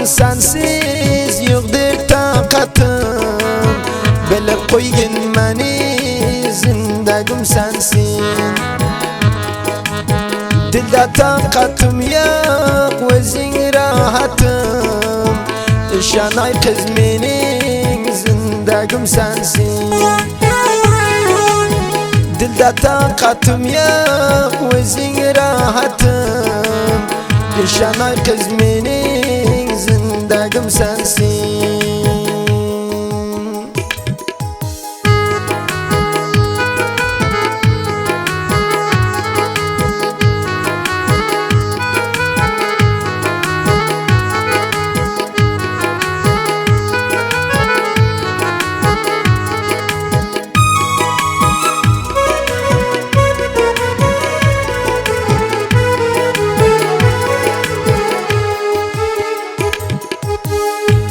sensiz yoktur taqatım. Bilib qo'ygin meni zindagim sensin. Dilda taqatım yo'q o'zing rohatim. Ishonay qiz mening zindagim sensin. Dilda taqatım yo'q o'zing rohatim. Ishonay qiz mening zindagim sensin.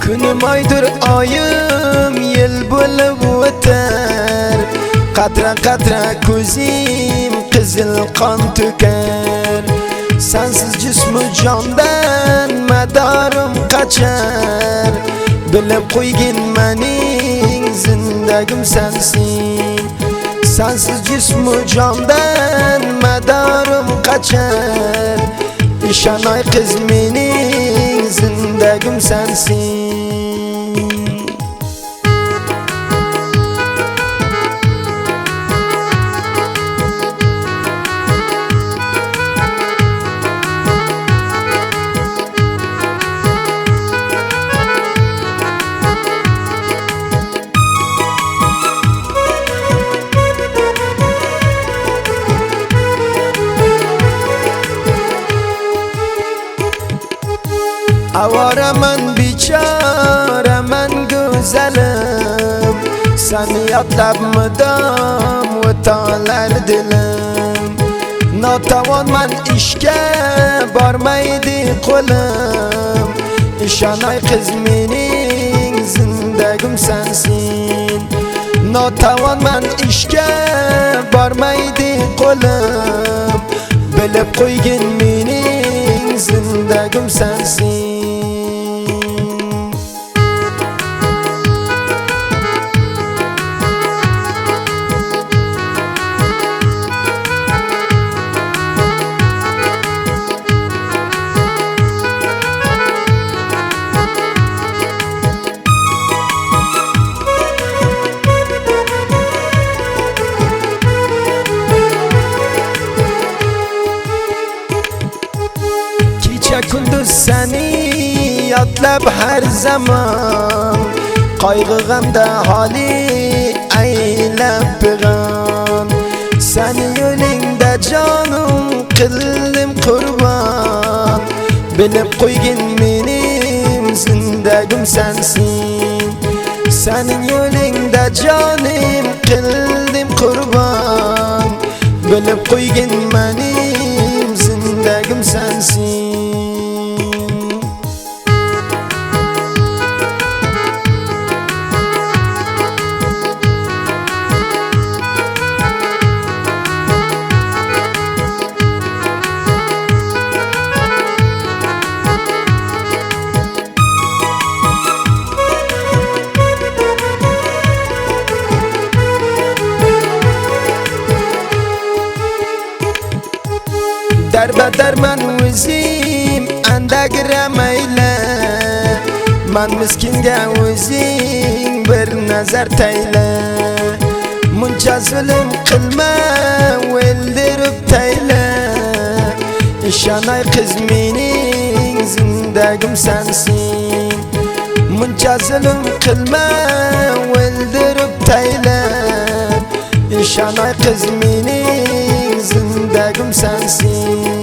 Günüm aydır ayım yıl bo'lib o'tar. Qatra qatra ko'zim qizil qon to'kar. Sensiz jismu jondan madarim qochar. Bilib qo'ygin mening zindagim sensin. Sensiz jismu jondan madarim qochar. Ishonay qiz mening zindagim sensin. Avara man bichara man güzelim. Seni yatlab mıdam o'talar dilim. Notavon man ishga bormaydi qo'lim. Ishonay qiz mening zindagim sensin. Notavon man ishga bormaydi qo'lim. Bilib qo'ygin mening zindagim sensin. Kunduz seni yatlab her zaman. Qaygı g'amda hali aylab pig'on. Seni yo'lingda jonim qildim qurban. Bilib qo'ygin mening zindagim sensin. Sening yo'lingda jonim qildim qurban. Bilib qo'ygin mening zindagim sensin. Derbeder man o'zim andagramayla. Man miskinga o'zing bir nazar tayla. Muncha zulm qilma o'ldirib tayla. Ishonay qiz mening zindagim sensin. Muncha zulm qilma o'ldirib tayla. Ishonay qiz mening zindagim sensin.